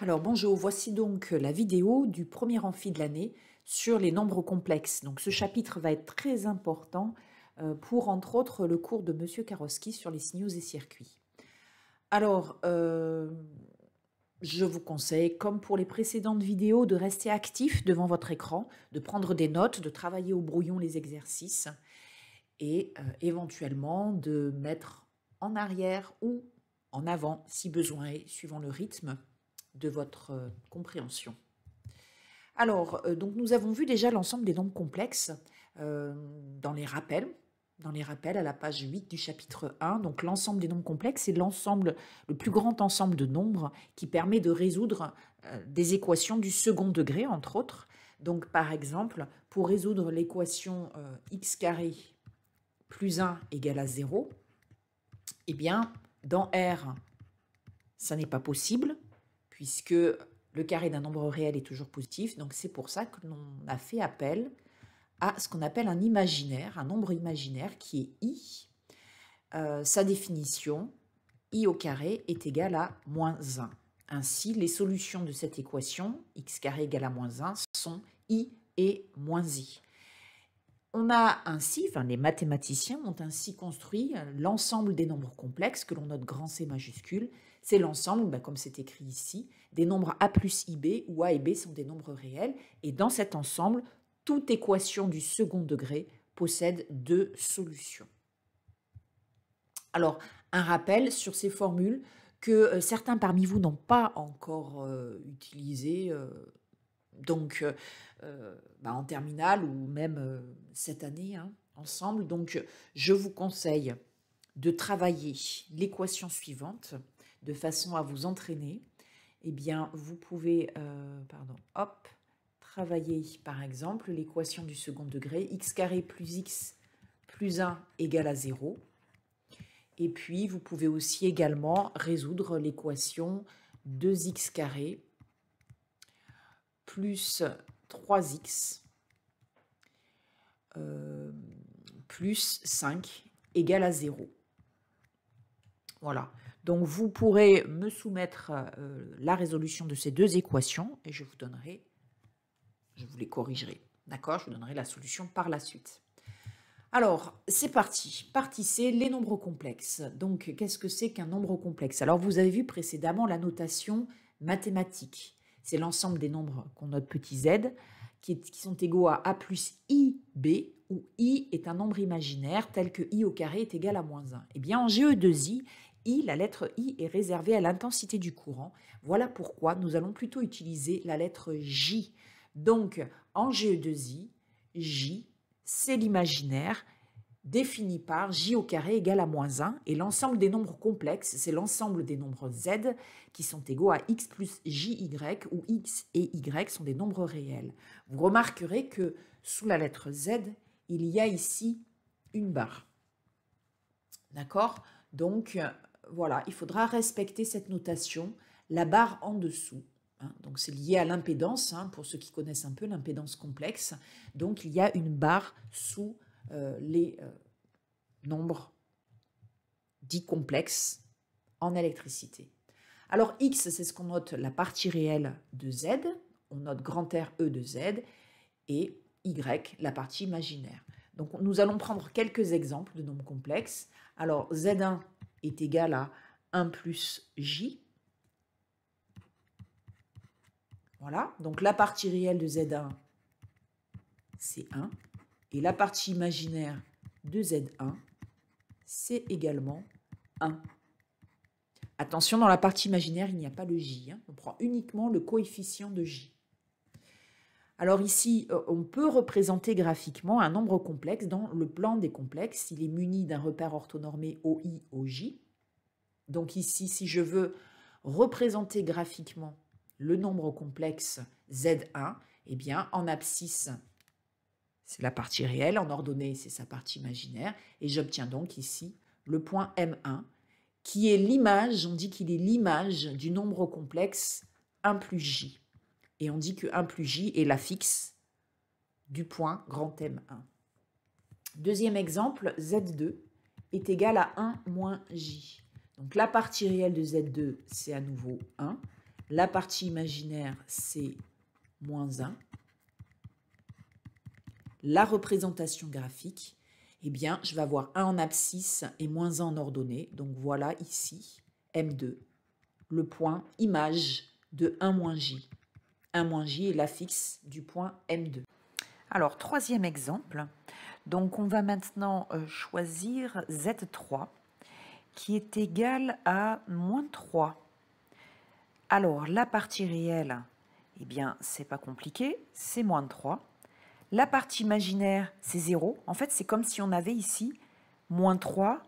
Alors bonjour, voici donc la vidéo du premier amphi de l'année sur les nombres complexes. Donc ce chapitre va être très important pour entre autres le cours de Monsieur Karowski sur les signaux et circuits. Alors je vous conseille, comme pour les précédentes vidéos, de rester actif devant votre écran, de prendre des notes, de travailler au brouillon les exercices et éventuellement de mettre en arrière ou en avant si besoin est, suivant le rythme de votre compréhension. Alors, donc nous avons vu déjà l'ensemble des nombres complexes dans les rappels. Dans les rappels à la page 8 du chapitre 1. Donc l'ensemble des nombres complexes, c'est l'ensemble, le plus grand ensemble de nombres qui permet de résoudre des équations du second degré, entre autres. Donc par exemple, pour résoudre l'équation x carré plus 1 égale à 0, eh bien, dans R, ça n'est pas possible, puisque le carré d'un nombre réel est toujours positif. Donc c'est pour ça que l'on a fait appel à ce qu'on appelle un imaginaire, un nombre imaginaire qui est i. Sa définition, i au carré est égal à moins 1. Ainsi, les solutions de cette équation, x carré égale à moins 1, sont i et moins i. On a ainsi, les mathématiciens ont ainsi construit l'ensemble des nombres complexes que l'on note grand C majuscule. C'est l'ensemble, comme c'est écrit ici, des nombres a plus ib, où a et b sont des nombres réels. Et dans cet ensemble, toute équation du second degré possède deux solutions. Alors, un rappel sur ces formules que certains parmi vous n'ont pas encore utilisées en terminale ou même cette année ensemble. Donc, je vous conseille de travailler l'équation suivante de façon à vous entraîner. Eh bien, vous pouvez travailler par exemple l'équation du second degré, x carré plus x plus 1 égale à 0. Et puis, vous pouvez aussi également résoudre l'équation 2x carré plus 3x plus 5 égale à 0. Voilà. Donc, vous pourrez me soumettre la résolution de ces deux équations et je vous les corrigerai. D'accord? Je vous donnerai la solution par la suite. Alors, c'est parti. Partie C, les nombres complexes. Donc, qu'est-ce que c'est qu'un nombre complexe? Alors, vous avez vu précédemment la notation mathématique. C'est l'ensemble des nombres qu'on note petit z qui sont égaux à plus ib, où i est un nombre imaginaire tel que i au carré est égal à moins 1. Eh bien, en GE2i, la lettre i est réservée à l'intensité du courant. Voilà pourquoi nous allons plutôt utiliser la lettre j. Donc, en GE2i, j, c'est l'imaginaire défini par j au carré égale à moins 1. Et l'ensemble des nombres complexes, c'est l'ensemble des nombres z qui sont égaux à x plus jy, où x et y sont des nombres réels. Vous remarquerez que sous la lettre z, il y a ici une barre. D'accord? Donc, voilà, il faudra respecter cette notation, la barre en dessous. Donc, c'est lié à l'impédance, pour ceux qui connaissent un peu l'impédance complexe. Donc, il y a une barre sous les nombres dits complexes en électricité. Alors, x, c'est ce qu'on note la partie réelle de z. On note grand R E de z. Et y, la partie imaginaire. Donc, nous allons prendre quelques exemples de nombres complexes. Alors, z1 est égal à 1 plus j. Voilà, donc la partie réelle de Z1, c'est 1. Et la partie imaginaire de Z1, c'est également 1. Attention, dans la partie imaginaire, il n'y a pas le j. On prend uniquement le coefficient de j. Alors ici, on peut représenter graphiquement un nombre complexe dans le plan des complexes. Il est muni d'un repère orthonormé OI, OJ. Donc ici, si je veux représenter graphiquement le nombre complexe Z1, eh bien, en abscisse, c'est la partie réelle, en ordonnée, c'est sa partie imaginaire, et j'obtiens donc ici le point M1, qui est l'image, on dit qu'il est l'image du nombre complexe 1 plus J. Et on dit que 1 plus J est l'affixe du point grand M1. Deuxième exemple, Z2 est égal à 1 moins J. Donc la partie réelle de Z2, c'est à nouveau 1. La partie imaginaire, c'est moins 1. La représentation graphique, eh bien, je vais avoir 1 en abscisse et moins 1 en ordonnée. Donc voilà ici, M2, le point image de 1 - J. 1 - J est l'affixe du point M2. Alors, troisième exemple. Donc, on va maintenant choisir Z3 qui est égal à -3. Alors, la partie réelle, eh bien, c'est pas compliqué, c'est -3. La partie imaginaire, c'est 0. En fait, c'est comme si on avait ici -3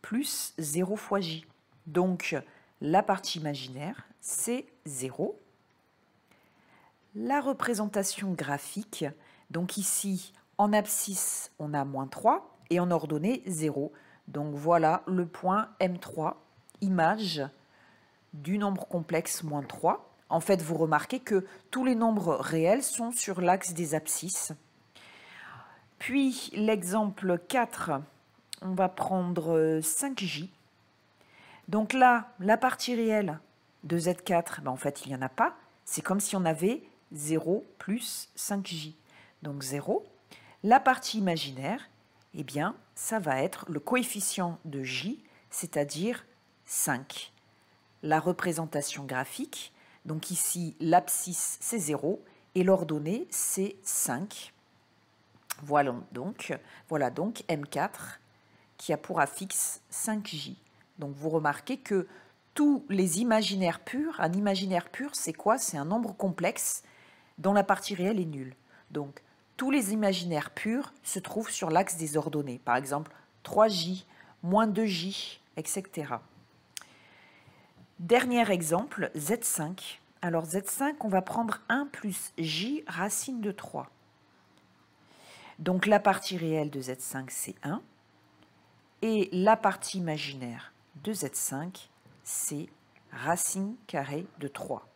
plus 0 fois J. Donc, la partie imaginaire, c'est 0. La représentation graphique, donc ici, en abscisse, on a -3 et en ordonnée, 0. Donc, voilà le point M3, image du nombre complexe -3. En fait, vous remarquez que tous les nombres réels sont sur l'axe des abscisses. Puis, l'exemple 4, on va prendre 5J. Donc là, la partie réelle de Z4, ben en fait, il n'y en a pas. C'est comme si on avait 0 plus 5J. Donc 0. La partie imaginaire, eh bien, ça va être le coefficient de J, c'est-à-dire 5. La représentation graphique, donc ici, l'abscisse, c'est 0 et l'ordonnée, c'est 5. Voilà donc M4 qui a pour affixe 5J. Donc vous remarquez que tous les imaginaires purs, un imaginaire pur, c'est quoi? C'est un nombre complexe dont la partie réelle est nulle. Donc tous les imaginaires purs se trouvent sur l'axe des ordonnées. Par exemple, 3J, -2J, etc. Dernier exemple, Z5. Alors Z5, on va prendre 1 plus J racine de 3. Donc la partie réelle de Z5, c'est 1. Et la partie imaginaire de Z5, c'est racine carrée de 3.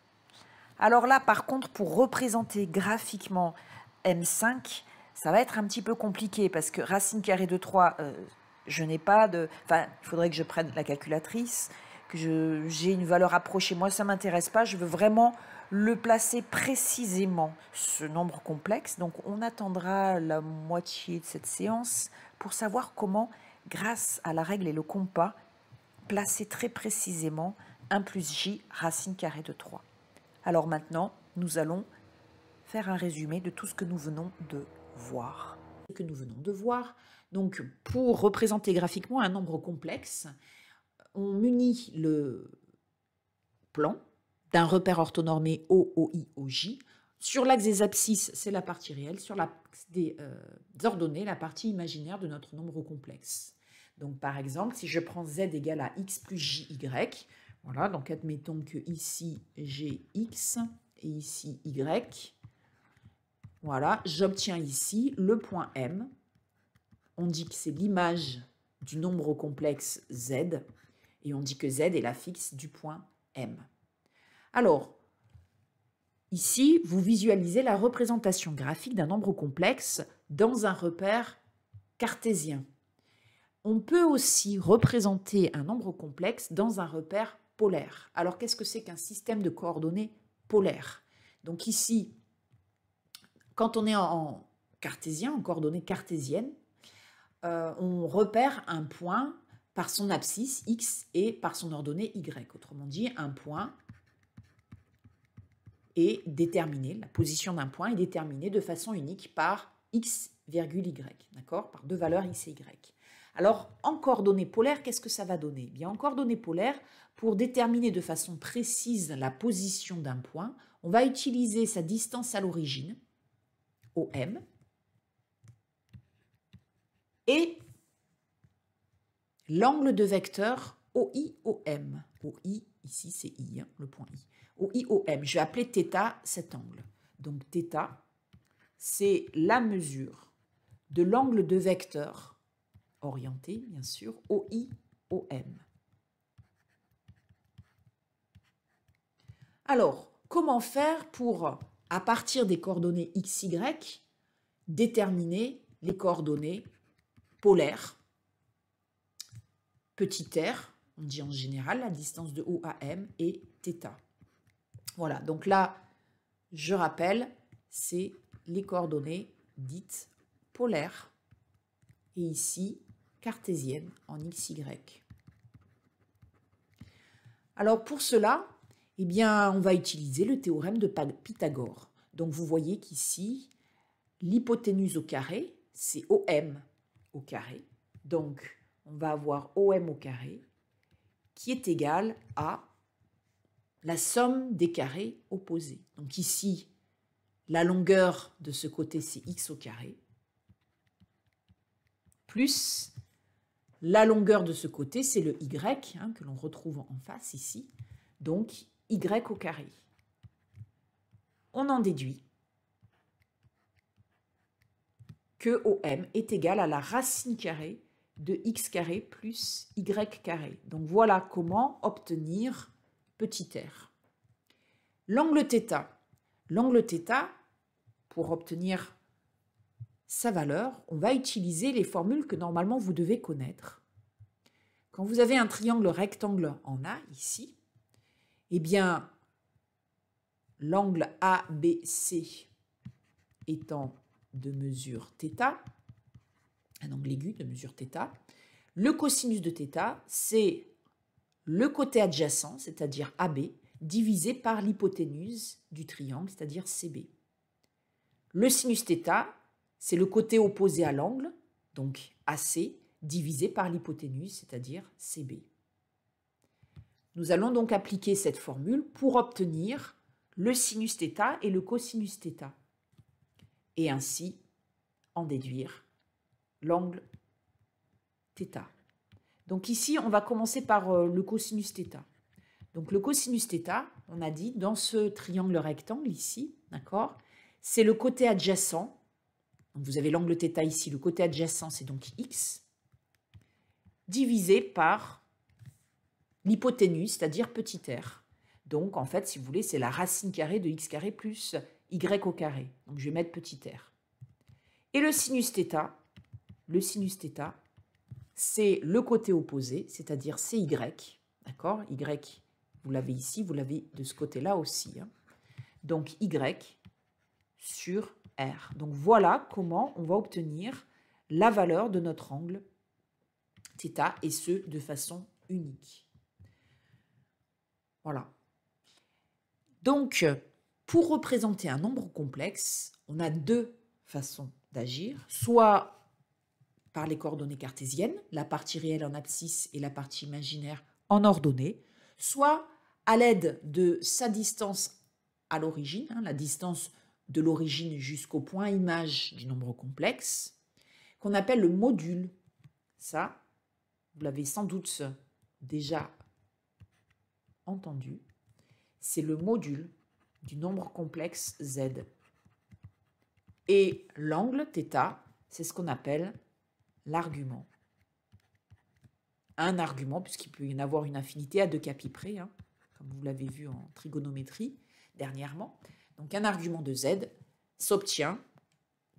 Alors là, par contre, pour représenter graphiquement M5, ça va être un petit peu compliqué parce que racine carrée de 3, je n'ai pas de... Enfin, il faudrait que je prenne la calculatrice, que j'ai une valeur approchée. Moi, ça ne m'intéresse pas. Je veux vraiment le placer précisément, ce nombre complexe. Donc, on attendra la moitié de cette séance pour savoir comment, grâce à la règle et le compas, placer très précisément 1 plus j racine carrée de 3. Alors maintenant, nous allons faire un résumé de tout ce que nous venons de voir. Donc, pour représenter graphiquement un nombre complexe, on munit le plan d'un repère orthonormé O, OI, OJ. Sur l'axe des abscisses, c'est la partie réelle. Sur l'axe des ordonnées, la partie imaginaire de notre nombre complexe. Donc, par exemple, si je prends Z égale à X plus JY, voilà, donc admettons que ici, j'ai X et ici Y. Voilà, j'obtiens ici le point M. On dit que c'est l'image du nombre complexe Z. Et on dit que Z est l'affixe du point M. Alors, ici, vous visualisez la représentation graphique d'un nombre complexe dans un repère cartésien. On peut aussi représenter un nombre complexe dans un repère polaire. Alors, qu'est-ce que c'est qu'un système de coordonnées polaire? Donc ici, quand on est en cartésien, en coordonnées cartésiennes, on repère un point par son abscisse x et par son ordonnée y. Autrement dit, un point est déterminé, la position d'un point est déterminée de façon unique par x, y, d'accord, par deux valeurs x et y. Alors, en coordonnées polaires, qu'est-ce que ça va donner? Bien, en coordonnées polaires, pour déterminer de façon précise la position d'un point, on va utiliser sa distance à l'origine, OM, et l'angle de vecteur OI-OM. OI, ici c'est I, hein, le point I. OI-OM, je vais appeler θ cet angle. Donc θ, c'est la mesure de l'angle de vecteur orienté, bien sûr, OI-OM. Alors, comment faire pour, à partir des coordonnées x, y, déterminer les coordonnées polaires? Petit r, on dit en général la distance de O à M et θ. Voilà, donc là, je rappelle, c'est les coordonnées dites polaires. Et ici, cartésienne en XY. Alors pour cela, eh bien, on va utiliser le théorème de Pythagore. Donc vous voyez qu'ici, l'hypoténuse au carré, c'est OM au carré. Donc on va avoir OM au carré qui est égal à la somme des carrés opposés. Donc ici, la longueur de ce côté, c'est x au carré, plus la longueur de ce côté, c'est le y, que l'on retrouve en face ici, donc y au carré. On en déduit que OM est égal à la racine carrée de x carré plus y carré. Donc voilà comment obtenir petit r. L'angle θ. L'angle θ, pour obtenir sa valeur, on va utiliser les formules que normalement vous devez connaître. Quand vous avez un triangle rectangle en A, ici, eh bien, l'angle ABC étant de mesure θ, un angle aigu de mesure θ, le cosinus de θ, c'est le côté adjacent, c'est-à-dire AB, divisé par l'hypoténuse du triangle, c'est-à-dire CB. Le sinus θ, c'est le côté opposé à l'angle, donc AC, divisé par l'hypoténuse, c'est-à-dire CB. Nous allons donc appliquer cette formule pour obtenir le sinus θ et le cosinus θ, et ainsi en déduire l'angle θ. Donc ici, on va commencer par le cosinus θ. Donc le cosinus θ, on a dit, dans ce triangle rectangle ici, d'accord, c'est le côté adjacent. Donc vous avez l'angle θ ici, le côté adjacent, c'est donc x, divisé par l'hypoténuse, c'est-à-dire petit r. Donc en fait, si vous voulez, c'est la racine carrée de x carré plus y au carré. Donc je vais mettre petit r. Et le sinus θ, c'est le côté opposé, c'est-à-dire c'est y, d'accord? Y, vous l'avez ici, vous l'avez de ce côté-là aussi. Donc y sur r. Donc voilà comment on va obtenir la valeur de notre angle θ, et ce, de façon unique. Voilà. Donc, pour représenter un nombre complexe, on a deux façons d'agir, soit par les coordonnées cartésiennes, la partie réelle en abscisse et la partie imaginaire en ordonnée, soit à l'aide de sa distance à l'origine, la distance de l'origine jusqu'au point image du nombre complexe, qu'on appelle le module. Ça, vous l'avez sans doute déjà entendu, c'est le module du nombre complexe z. Et l'angle θ, c'est ce qu'on appelle l'argument. Un argument, puisqu'il peut y en avoir une infinité à 2 capi près, comme vous l'avez vu en trigonométrie dernièrement. Donc un argument de z s'obtient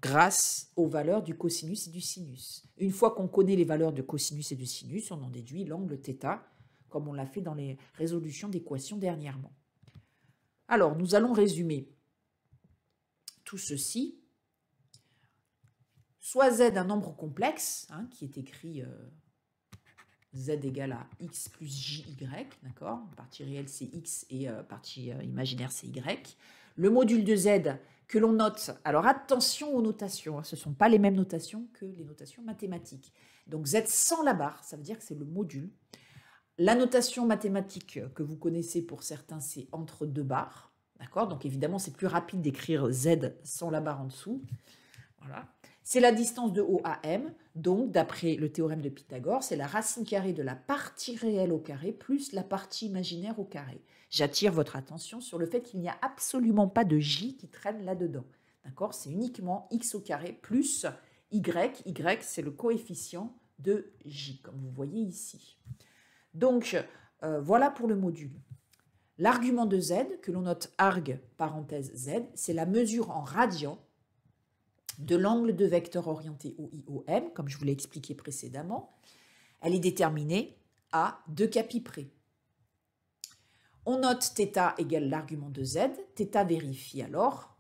grâce aux valeurs du cosinus et du sinus. Une fois qu'on connaît les valeurs de cosinus et de sinus, on en déduit l'angle θ, comme on l'a fait dans les résolutions d'équations dernièrement. Alors, nous allons résumer tout ceci. Soit z un nombre complexe, qui est écrit z égale à x plus jy, d'accord? Partie réelle c'est x et partie imaginaire c'est y. Le module de z que l'on note, alors attention aux notations, ce ne sont pas les mêmes notations que les notations mathématiques. Donc z sans la barre, ça veut dire que c'est le module. La notation mathématique que vous connaissez pour certains, c'est entre 2 barres. D'accord? Donc évidemment, c'est plus rapide d'écrire z sans la barre en dessous. Voilà. C'est la distance de O à M. Donc, d'après le théorème de Pythagore, c'est la racine carrée de la partie réelle au carré plus la partie imaginaire au carré. J'attire votre attention sur le fait qu'il n'y a absolument pas de j qui traîne là-dedans. D'accord? C'est uniquement x au carré plus y. Y, c'est le coefficient de j, comme vous voyez ici. Donc, voilà pour le module. L'argument de z, que l'on note arg, parenthèse z, c'est la mesure en radians de l'angle de vecteur orienté OIOM, comme je vous l'ai expliqué précédemment. Elle est déterminée à 2 capi près. On note θ égale l'argument de z. θ vérifie alors.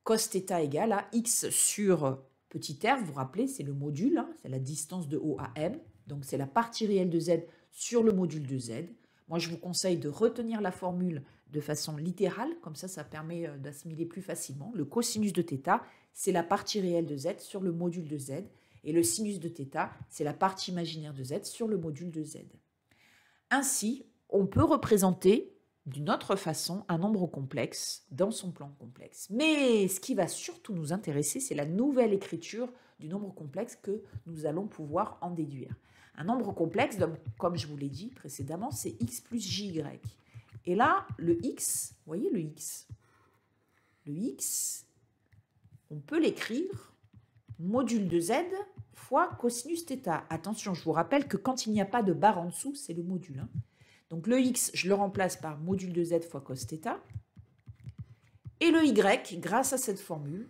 Cos θ égale à x sur petit r. Vous vous rappelez, c'est le module, hein, c'est la distance de O à M. Donc, c'est la partie réelle de z sur le module de z. Moi, je vous conseille de retenir la formule de façon littérale. Comme ça permet d'assimiler plus facilement. Le cosinus de θ, c'est la partie réelle de z sur le module de z. Et le sinus de θ, c'est la partie imaginaire de z sur le module de z. Ainsi, on peut représenter d'une autre façon un nombre complexe dans son plan complexe. Mais ce qui va surtout nous intéresser, c'est la nouvelle écriture du nombre complexe que nous allons pouvoir en déduire. Un nombre complexe, comme je vous l'ai dit précédemment, c'est x plus jy. Et là, le x, vous voyez le x, on peut l'écrire module de z fois cosinus θ. Attention, je vous rappelle que quand il n'y a pas de barre en dessous, c'est le module. Hein. Donc le x, je le remplace par module de z fois cos θ. Et le y, grâce à cette formule,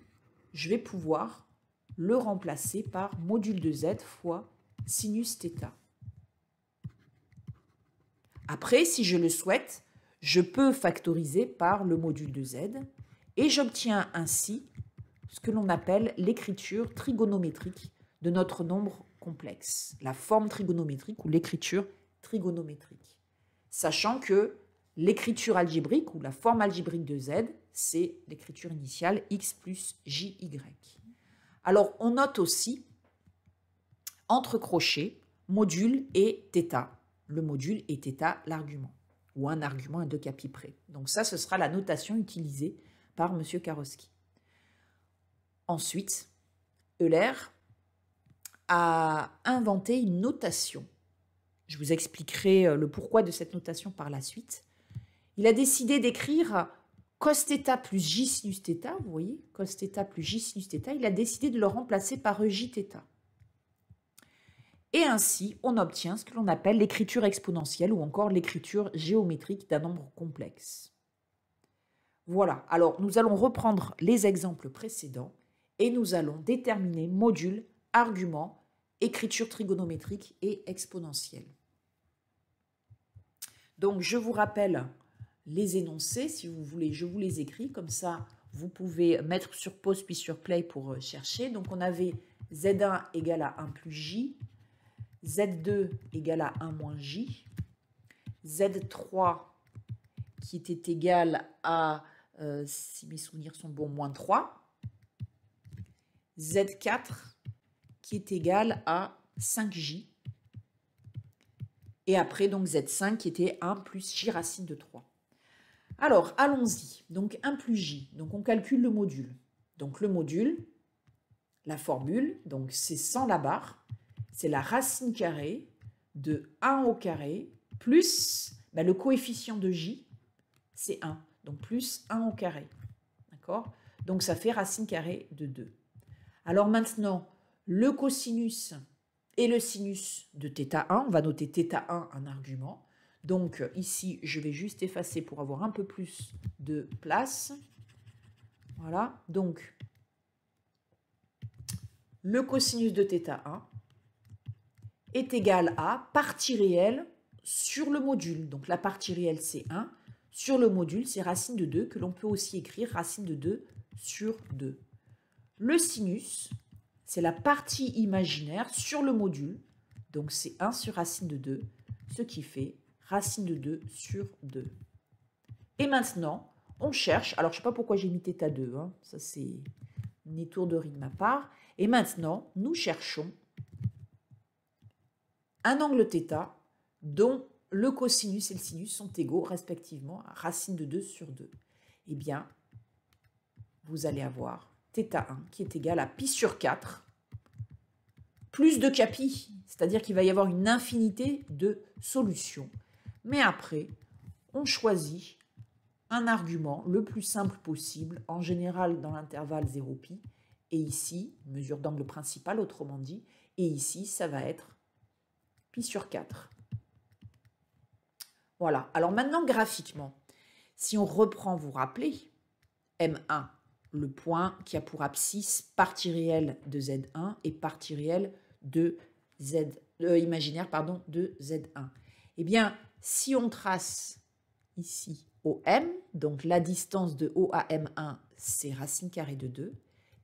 je vais pouvoir le remplacer par module de z fois sinus θ. Après, si je le souhaite, je peux factoriser par le module de z et j'obtiens ainsi ce que l'on appelle l'écriture trigonométrique de notre nombre complexe, la forme trigonométrique ou l'écriture trigonométrique. Sachant que l'écriture algébrique ou la forme algébrique de z, c'est l'écriture initiale x plus jy. Alors, on note aussi, entre crochets, module et θ. Le module et θ, l'argument, ou un argument à 2 capis près. Donc ça, ce sera la notation utilisée par M. Karowski. Ensuite, Euler a inventé une notation. Je vous expliquerai le pourquoi de cette notation par la suite. Il a décidé d'écrire cos θ plus j sinus θ, vous voyez, cos θ plus j sinus θ, il a décidé de le remplacer par jθ. Et ainsi, on obtient ce que l'on appelle l'écriture exponentielle ou encore l'écriture géométrique d'un nombre complexe. Voilà, alors nous allons reprendre les exemples précédents et nous allons déterminer module, argument, écriture trigonométrique et exponentielle. Donc, je vous rappelle les énoncés, si vous voulez, je vous les écris, comme ça, vous pouvez mettre sur pause puis sur play pour chercher. Donc, on avait Z1 égale à 1 plus J, Z2 égale à 1 moins J, Z3 qui était égal à, si mes souvenirs sont bons, moins 3, Z4 qui est égal à 5J, et après donc Z5 qui était 1 plus J racine de 3. Alors, allons-y. Donc 1 plus J, donc on calcule le module. Donc le module, la formule, donc c'est sans la barre, c'est la racine carrée de 1 au carré plus le coefficient de J, c'est 1, donc plus 1 au carré. D'accord? Donc ça fait racine carrée de 2. Alors maintenant, le cosinus et le sinus de θ1, on va noter θ1 un argument. Donc ici, je vais juste effacer pour avoir un peu plus de place. Voilà, donc le cosinus de θ1 est égal à partie réelle sur le module. Donc la partie réelle, c'est 1. Sur le module, c'est racine de 2, que l'on peut aussi écrire racine de 2 sur 2. Le sinus, c'est la partie imaginaire sur le module. Donc c'est 1 sur racine de 2, ce qui fait racine de 2 sur 2. Et maintenant, on cherche, alors je ne sais pas pourquoi j'ai mis θ2, hein, ça c'est une étourderie de ma part. Et maintenant, nous cherchons un angle θ dont le cosinus et le sinus sont égaux respectivement à racine de 2 sur 2. Eh bien, vous allez avoir θ1 qui est égal à pi sur 4 plus 2 capi, c'est-à-dire qu'il va y avoir une infinité de solutions. Mais après, on choisit un argument le plus simple possible, en général dans l'intervalle 0pi, et ici, mesure d'angle principal, autrement dit, et ici, ça va être pi sur 4. Voilà. Alors maintenant, graphiquement, si on reprend, vous rappelez, M1, le point qui a pour abscisse partie réelle de Z1 et partie réelle de imaginaire de Z1. Eh bien, si on trace ici OM, donc la distance de O à M1, c'est racine carrée de 2.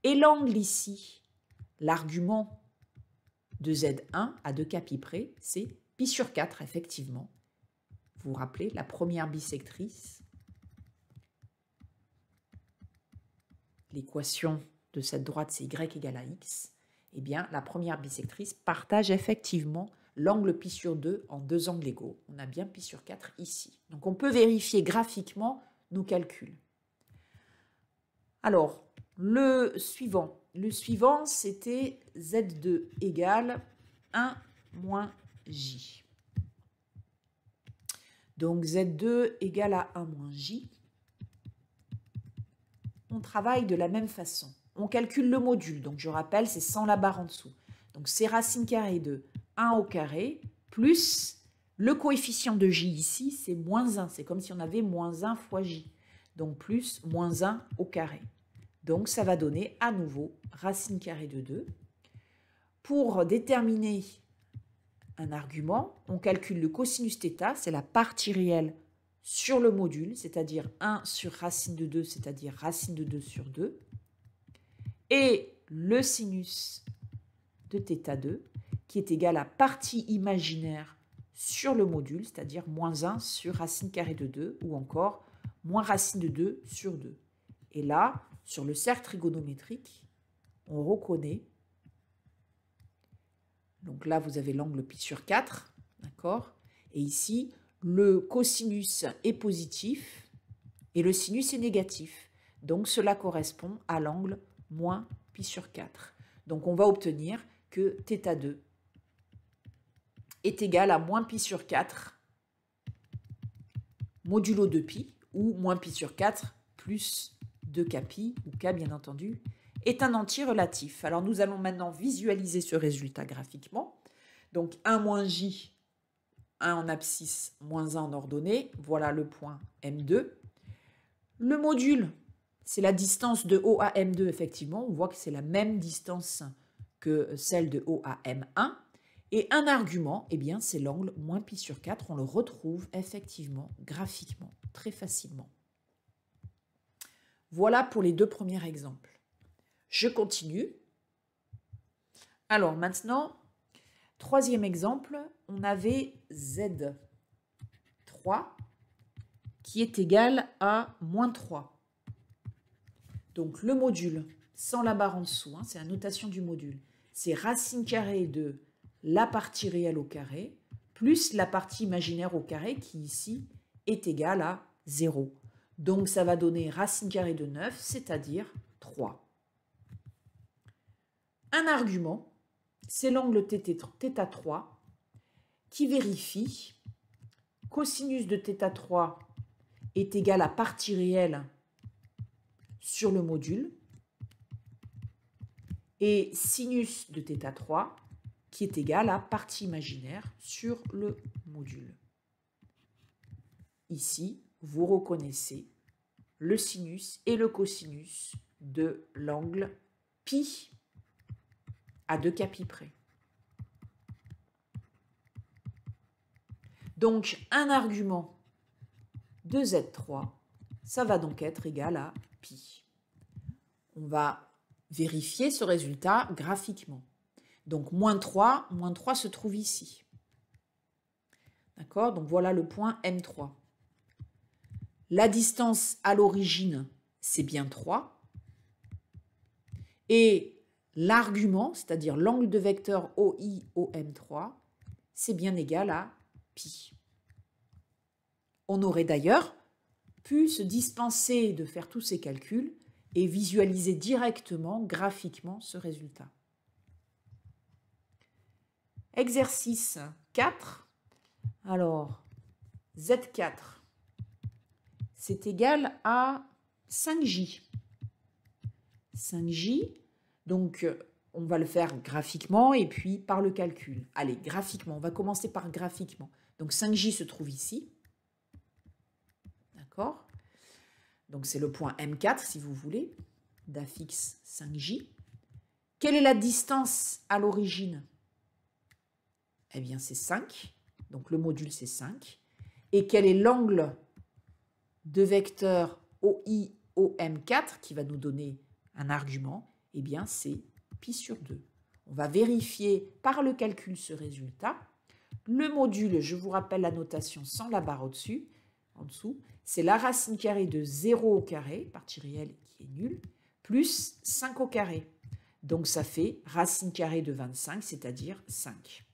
Et l'angle ici, l'argument de Z1 à 2 k pi près, c'est pi sur 4, effectivement. Vous vous rappelez, la première bisectrice, l'équation de cette droite, c'est y égale à x. Eh bien, la première bisectrice partage effectivement l'angle pi sur 2 en deux angles égaux. On a bien pi sur 4 ici. Donc, on peut vérifier graphiquement nos calculs. Alors, le suivant, c'était Z2 égale 1 moins J. Donc, Z2 égale à 1 moins J. On travaille de la même façon. On calcule le module. Donc, je rappelle, c'est sans la barre en dessous. Donc, c'est racine carrée de 1 au carré plus le coefficient de J ici, c'est moins 1. C'est comme si on avait moins 1 fois J. Donc, plus moins 1 au carré. Donc, ça va donner à nouveau racine carrée de 2. Pour déterminer un argument, on calcule le cosinus θ, c'est la partie réelle sur le module, c'est-à-dire 1 sur racine de 2, c'est-à-dire racine de 2 sur 2. Et le sinus de θ2, qui est égal à partie imaginaire sur le module, c'est-à-dire moins 1 sur racine carrée de 2, ou encore moins racine de 2 sur 2. Et là, sur le cercle trigonométrique, on reconnaît, donc là vous avez l'angle pi sur 4, d'accord? Et ici, le cosinus est positif et le sinus est négatif. Donc cela correspond à l'angle moins pi sur 4. Donc on va obtenir que θ2 est égal à moins pi sur 4 modulo 2pi, ou moins pi sur 4 plus 2kpi, ou k bien entendu, est un entier relatif. Alors nous allons maintenant visualiser ce résultat graphiquement. Donc 1 moins j, 1 en abscisse, moins 1 en ordonnée. Voilà le point M2. Le module, c'est la distance de O à M2, effectivement. On voit que c'est la même distance que celle de O à M1. Et un argument, eh bien, c'est l'angle moins pi sur 4. On le retrouve effectivement graphiquement, très facilement. Voilà pour les deux premiers exemples. Je continue. Alors maintenant, troisième exemple, on avait Z3 qui est égal à moins 3. Donc le module, sans la barre en dessous, c'est la notation du module, c'est racine carrée de la partie réelle au carré plus la partie imaginaire au carré qui ici est égale à 0. Donc ça va donner racine carrée de 9, c'est-à-dire 3. Un argument, c'est l'angle θ3 qui vérifie cosinus de θ3 est égal à partie réelle sur le module et sinus de θ3 qui est égal à partie imaginaire sur le module. Ici, vous reconnaissez le sinus et le cosinus de l'angle pi à 2 k pi près. Donc, un argument de Z3, ça va donc être égal à pi. On va vérifier ce résultat graphiquement. Donc, moins 3 se trouve ici. D'accord? Donc, voilà le point M3. La distance à l'origine, c'est bien 3. Et l'argument, c'est-à-dire l'angle de vecteur OI OM3, c'est bien égal à pi. On aurait d'ailleurs pu se dispenser de faire tous ces calculs et visualiser directement, graphiquement, ce résultat. Exercice 4. Alors, Z4, c'est égal à 5J. 5J, donc on va le faire graphiquement et puis par le calcul. Allez, graphiquement, on va commencer par graphiquement. Donc 5J se trouve ici. D'accord? Donc c'est le point M4 si vous voulez, d'affixe 5J. Quelle est la distance à l'origine? Eh bien c'est 5, donc le module c'est 5. Et quel est l'angle de vecteur OI, OM4 qui va nous donner un argument, eh bien c'est pi sur 2. On va vérifier par le calcul ce résultat. Le module, je vous rappelle la notation sans la barre au-dessus, en dessous, c'est la racine carrée de 0 au carré, partie réelle qui est nulle, plus 5 au carré. Donc ça fait racine carrée de 25, c'est-à-dire 5.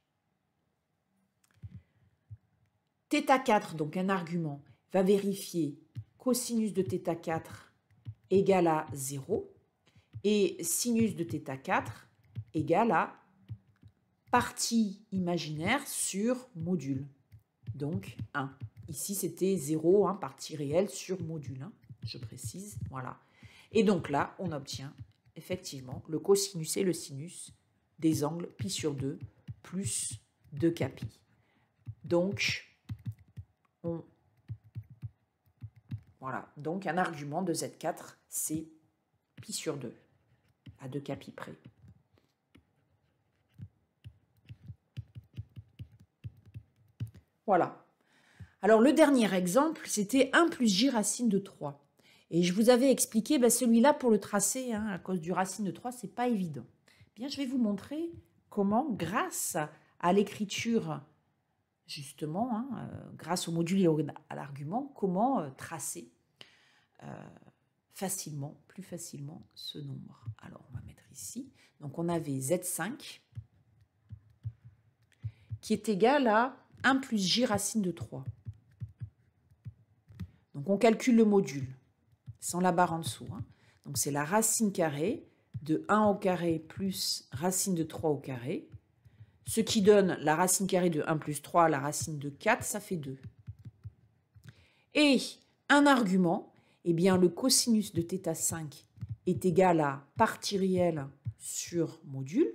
θ4, donc un argument, va vérifier cosinus de θ4 égale à 0 et sinus de θ4 égale à partie imaginaire sur module, donc 1. Ici, c'était 0, hein, partie réelle sur module, hein, je précise, voilà. Et donc là, on obtient effectivement le cosinus et le sinus des angles pi sur 2 plus 2k pi. Donc, voilà, donc un argument de Z4, c'est pi sur 2, à 2k pi près. Voilà. Alors, le dernier exemple, c'était 1 plus j racine de 3. Et je vous avais expliqué, celui-là, pour le tracer, hein, à cause du racine de 3, c'est pas évident. Bien, je vais vous montrer comment, grâce à l'écriture, justement, hein, grâce au module et à l'argument, comment tracer facilement, plus facilement, ce nombre. Alors, on va mettre ici. Donc, on avait Z5 qui est égal à 1 plus j racine de 3. Donc, on calcule le module, sans la barre en dessous. Hein. Donc, c'est la racine carrée de 1 au carré plus racine de 3 au carré, ce qui donne la racine carrée de 1 plus 3, la racine de 4, ça fait 2. Et un argument, eh bien, le cosinus de θ5 est égal à partie réelle sur module,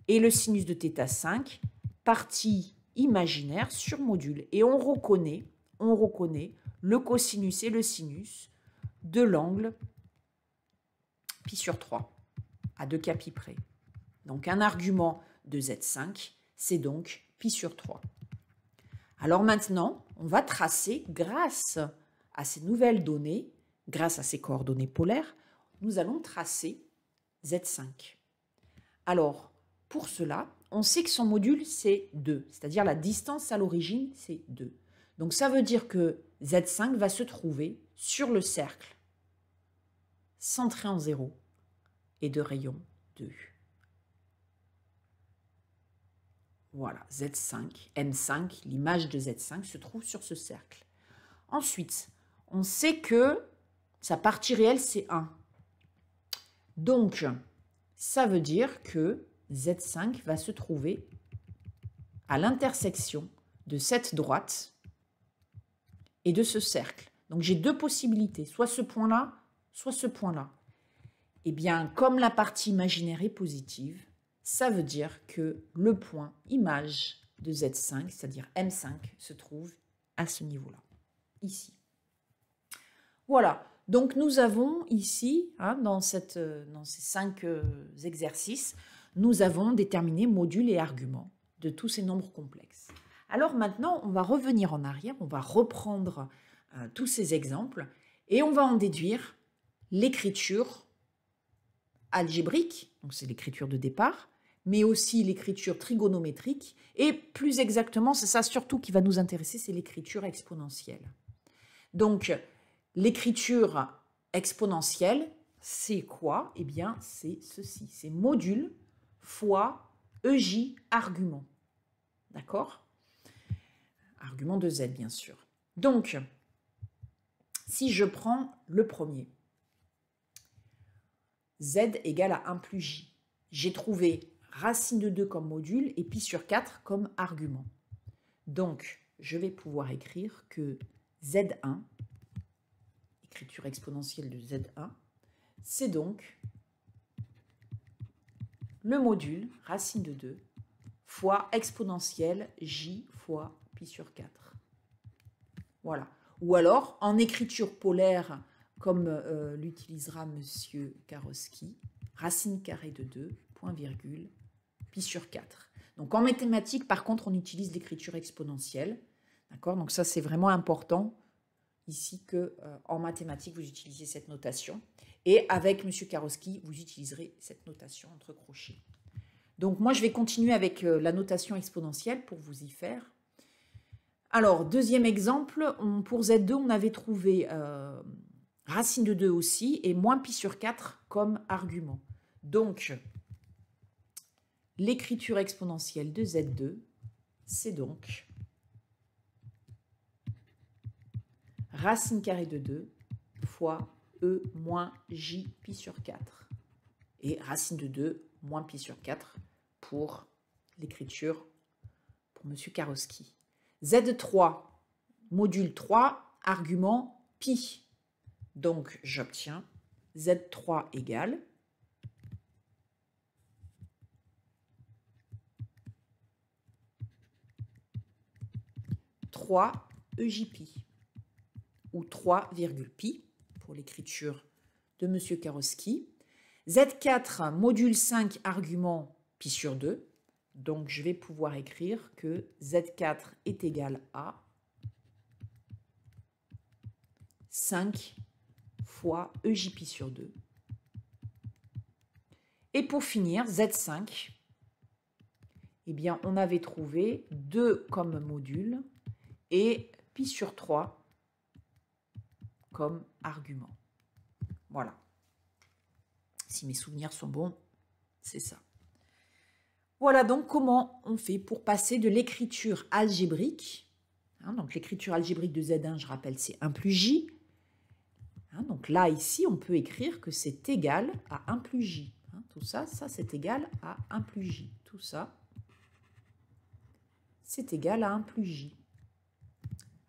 et le sinus de θ5, partie imaginaire sur module. Et on reconnaît le cosinus et le sinus de l'angle pi sur 3, à 2k pi près. Donc un argument de Z5, c'est donc pi sur 3. Alors maintenant, on va tracer, grâce à ces nouvelles données, grâce à ces coordonnées polaires, nous allons tracer Z5. Alors, pour cela, on sait que son module, c'est 2, c'est-à-dire la distance à l'origine, c'est 2. Donc ça veut dire que Z5 va se trouver sur le cercle, centré en 0 et de rayon 2. Voilà, Z5, M5, l'image de Z5 se trouve sur ce cercle. Ensuite, on sait que sa partie réelle, c'est 1. Donc, ça veut dire que Z5 va se trouver à l'intersection de cette droite et de ce cercle. Donc, j'ai deux possibilités, soit ce point-là, soit ce point-là. Eh bien, comme la partie imaginaire est positive, ça veut dire que le point image de Z5, c'est-à-dire M5, se trouve à ce niveau-là, ici. Voilà, donc nous avons ici, hein, dans ces 5 exercices, nous avons déterminé module et argument de tous ces nombres complexes. Alors maintenant, on va revenir en arrière, on va reprendre tous ces exemples et on va en déduire l'écriture algébrique, donc c'est l'écriture de départ, mais aussi l'écriture trigonométrique, et plus exactement, c'est ça surtout qui va nous intéresser, c'est l'écriture exponentielle. Donc, l'écriture exponentielle, c'est quoi? Eh bien, c'est ceci, c'est module fois EJ argument. D'accord? Argument de Z, bien sûr. Donc, si je prends le premier, Z égale à 1 plus J, j'ai trouvé racine de 2 comme module et pi sur 4 comme argument. Donc, je vais pouvoir écrire que Z1, écriture exponentielle de Z1, c'est donc le module racine de 2 fois exponentielle J fois pi sur 4. Voilà. Ou alors, en écriture polaire, comme l'utilisera M. Karowski, racine carrée de 2, point virgule, pi sur 4. Donc en mathématiques, par contre, on utilise l'écriture exponentielle. D'accord? Donc ça, c'est vraiment important ici que en mathématiques, vous utilisez cette notation. Et avec M. Karowski, vous utiliserez cette notation entre crochets. Donc moi, je vais continuer avec la notation exponentielle pour vous y faire. Alors, deuxième exemple, pour Z2, on avait trouvé racine de 2 aussi et moins pi sur 4 comme argument. Donc, l'écriture exponentielle de Z2, c'est donc racine carrée de 2 fois E moins J pi sur 4. Et racine de 2 moins pi sur 4 pour l'écriture pour M. Karowski. Z3, module 3, argument pi. Donc, j'obtiens Z3 égale 3 EJpi, ou 3,pi pour l'écriture de M. Karowski. Z4, module 5, argument pi sur 2. Donc, je vais pouvoir écrire que Z4 est égal à 5 fois EJpi sur 2. Et pour finir, Z5, eh bien, on avait trouvé 2 comme module et pi sur 3 comme argument. Voilà. Si mes souvenirs sont bons, c'est ça. Voilà donc comment on fait pour passer de l'écriture algébrique. Donc l'écriture algébrique de Z1, je rappelle, c'est 1 plus J. Donc là, ici, on peut écrire que c'est égal à 1 plus J. Tout ça, ça c'est égal à 1 plus J. Tout ça, c'est égal à 1 plus J.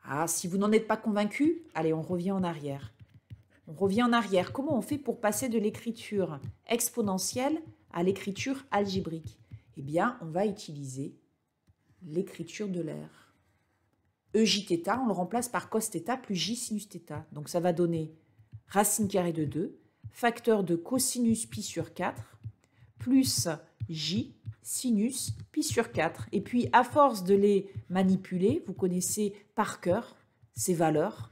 Ah, si vous n'en êtes pas convaincu, allez, on revient en arrière. On revient en arrière. Comment on fait pour passer de l'écriture exponentielle à l'écriture algébrique? Eh bien, on va utiliser l'écriture de l'air. EJθ, on le remplace par cosθ plus J sinus θ. Donc, ça va donner racine carrée de 2, facteur de cosinus pi sur 4, plus J sinus pi sur 4. Et puis, à force de les manipuler, vous connaissez par cœur ces valeurs.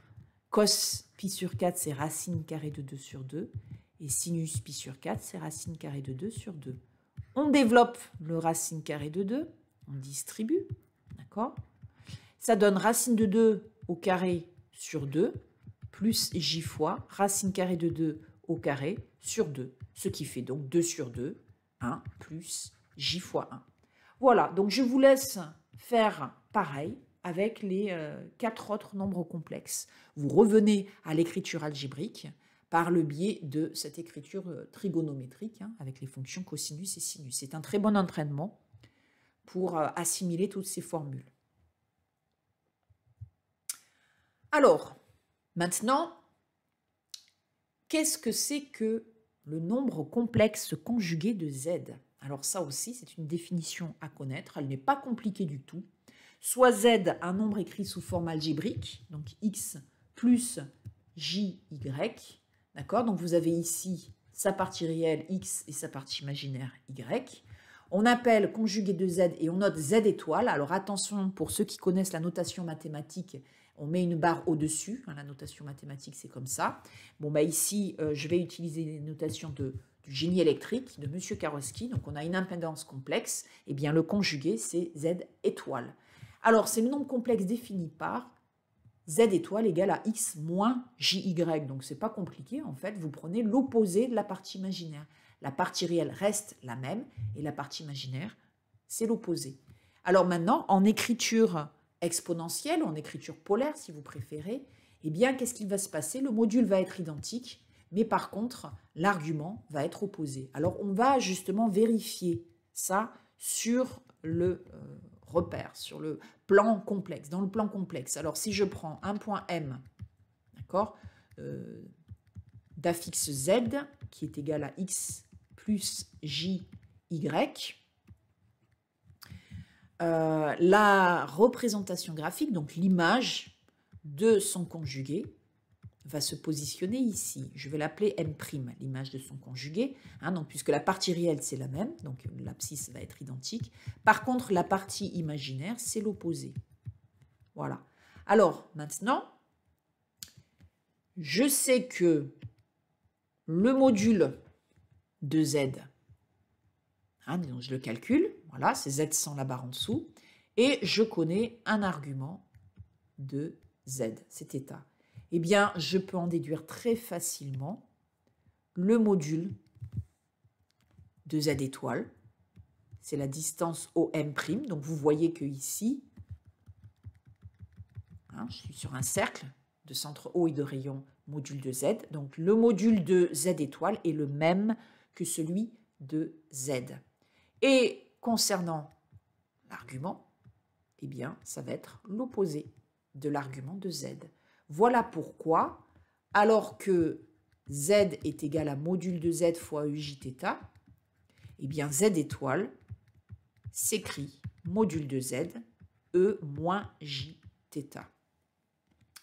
Cos pi sur 4, c'est racine carrée de 2 sur 2. Et sinus pi sur 4, c'est racine carrée de 2 sur 2. On développe le racine carrée de 2, on distribue, d'accord? Ça donne racine de 2 au carré sur 2, plus j fois racine carrée de 2 au carré sur 2, ce qui fait donc 2 sur 2, 1 plus j fois 1. Voilà, donc je vous laisse faire pareil avec les 4 autres nombres complexes. Vous revenez à l'écriture algébrique par le biais de cette écriture trigonométrique avec les fonctions cosinus et sinus. C'est un très bon entraînement pour assimiler toutes ces formules. Alors, maintenant, qu'est-ce que c'est que le nombre complexe conjugué de Z? Alors ça aussi, c'est une définition à connaître. Elle n'est pas compliquée du tout. Soit Z, un nombre écrit sous forme algébrique, donc X plus JY. D'accord? Donc vous avez ici sa partie réelle X et sa partie imaginaire Y. On appelle conjugué de Z et on note Z étoile. Alors attention, pour ceux qui connaissent la notation mathématique, on met une barre au-dessus. La notation mathématique, c'est comme ça. Bon, bah ici, je vais utiliser les notations du génie électrique de M. Karowski. Donc on a une impédance complexe. Eh bien, le conjugué, c'est Z étoile. Alors, c'est le nombre complexe défini par Z étoile égale à X moins JY. Donc, ce n'est pas compliqué. En fait, vous prenez l'opposé de la partie imaginaire. La partie réelle reste la même et la partie imaginaire, c'est l'opposé. Alors maintenant, en écriture exponentielle, en écriture polaire, si vous préférez, eh bien, qu'est-ce qui va se passer? Le module va être identique, mais par contre, l'argument va être opposé. Alors, on va justement vérifier ça sur le repère, sur le plan complexe, dans le plan complexe. Alors, si je prends un point M, d'accord, d'affixe Z, qui est égal à X plus JY, la représentation graphique, donc l'image de son conjugué, va se positionner ici. Je vais l'appeler M', l'image de son conjugué, donc, puisque la partie réelle, c'est la même, donc l'abscisse va être identique. Par contre, la partie imaginaire, c'est l'opposé. Voilà. Alors, maintenant, Je sais que le module de Z, hein, donc je le calcule, voilà, c'est Z sans la barre en dessous, et je connais un argument de Z, cet état. Eh bien, je peux en déduire très facilement le module de Z étoile, c'est la distance OM', donc vous voyez que ici, hein, je suis sur un cercle de centre O et de rayon module de Z, donc le module de Z étoile est le même que celui de Z. Et concernant l'argument, eh bien, ça va être l'opposé de l'argument de Z. Voilà pourquoi, alors que Z est égal à module de Z fois EJθ, eh bien Z étoile s'écrit module de Z, E moins Jθ.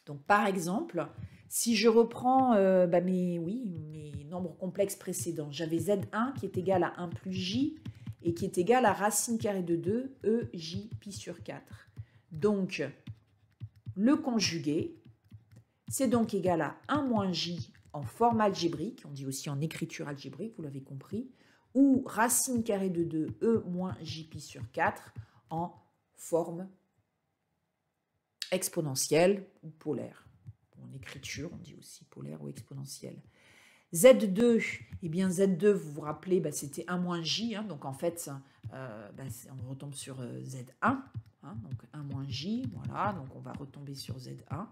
Donc par exemple, si je reprends mes nombres complexes précédents, j'avais Z1 qui est égal à 1 plus J et qui est égal à racine carrée de 2, E, J, pi sur 4. Donc, le conjugué, c'est donc égal à 1 moins J en forme algébrique, on dit aussi en écriture algébrique, vous l'avez compris, ou racine carrée de 2, E moins J pi sur 4 en forme exponentielle ou polaire. En écriture, on dit aussi polaire ou exponentielle. Z2, eh bien Z2, vous vous rappelez, c'était 1 moins J, hein, donc en fait, on retombe sur Z1, hein, donc 1 moins J, voilà, donc on va retomber sur Z1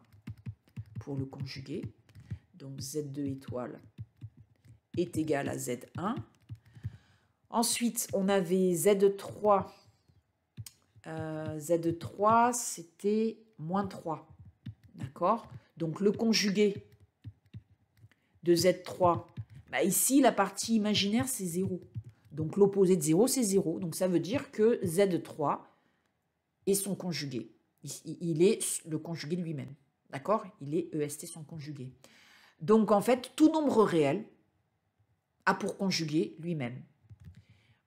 pour le conjuguer. Donc Z2 étoile est égal à Z1. Ensuite, on avait Z3. Z3, c'était moins 3. D'accord? Donc, le conjugué de Z3, ici, la partie imaginaire, c'est 0. Donc, l'opposé de 0, c'est 0. Donc, ça veut dire que Z3 est son conjugué. Il est le conjugué lui-même. D'accord? Il est EST son conjugué. Donc, en fait, tout nombre réel a pour conjugué lui-même.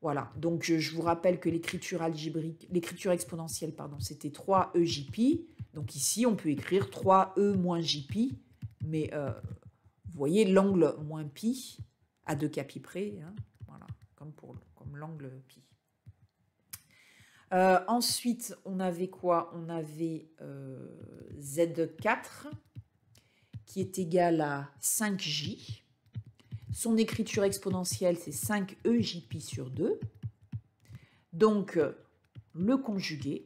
Voilà, donc je vous rappelle que l'écriture algébrique, l'écriture exponentielle, c'était 3e jpi. Donc ici, on peut écrire 3e moins jpi, mais vous voyez l'angle moins pi à 2 k pi près, hein, voilà, comme l'angle pi. Ensuite, on avait quoi? On avait Z4 qui est égal à 5j. Son écriture exponentielle, c'est 5e jpi sur 2. Donc, le conjugué,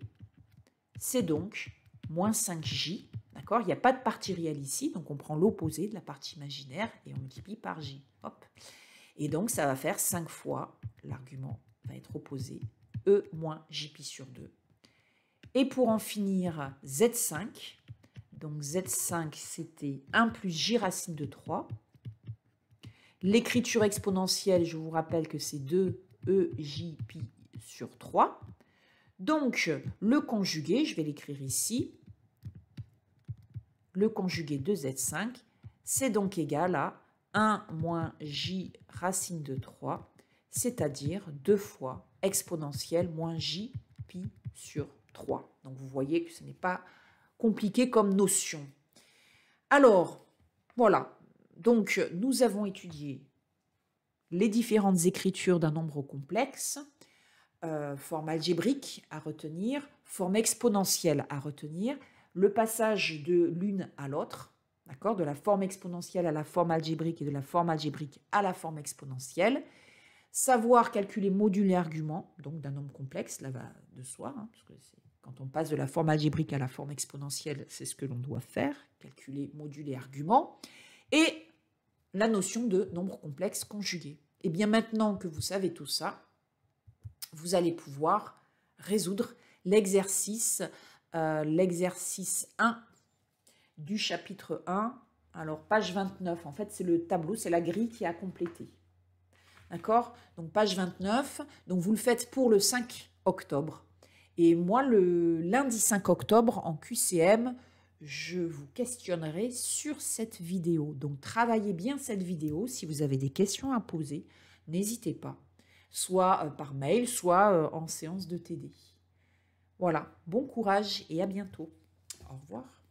c'est donc moins 5j. D'accord? Il n'y a pas de partie réelle ici, donc on prend l'opposé de la partie imaginaire et on multiplie par j. Hop. Et donc, ça va faire 5 fois, l'argument va être opposé, e moins jpi sur 2. Et pour en finir, z5. Donc, z5, c'était 1 plus j racine de 3. L'écriture exponentielle, je vous rappelle que c'est 2e j pi sur 3. Donc, le conjugué, je vais l'écrire ici, le conjugué de Z5, c'est donc égal à 1 moins j racine de 3, c'est-à-dire 2 fois exponentielle moins j pi sur 3. Donc, vous voyez que ce n'est pas compliqué comme notion. Alors, voilà. Donc, nous avons étudié les différentes écritures d'un nombre complexe, forme algébrique à retenir, forme exponentielle à retenir, le passage de l'une à l'autre, d'accord, de la forme exponentielle à la forme algébrique et de la forme algébrique à la forme exponentielle, savoir calculer module et argument, donc d'un nombre complexe, là va de soi, hein, parce que quand on passe de la forme algébrique à la forme exponentielle, c'est ce que l'on doit faire, calculer module et argument, et la notion de nombre complexe conjugué. Et bien maintenant que vous savez tout ça, vous allez pouvoir résoudre l'exercice 1 du chapitre 1. Alors, page 29, en fait, c'est le tableau, c'est la grille qui est à compléter. D'accord? Donc, page 29. Donc, vous le faites pour le 5 octobre. Et moi, le lundi 5 octobre, en QCM, je vous questionnerai sur cette vidéo. Donc, travaillez bien cette vidéo. Si vous avez des questions à poser, n'hésitez pas. Soit par mail, soit en séance de TD. Voilà, bon courage et à bientôt. Au revoir.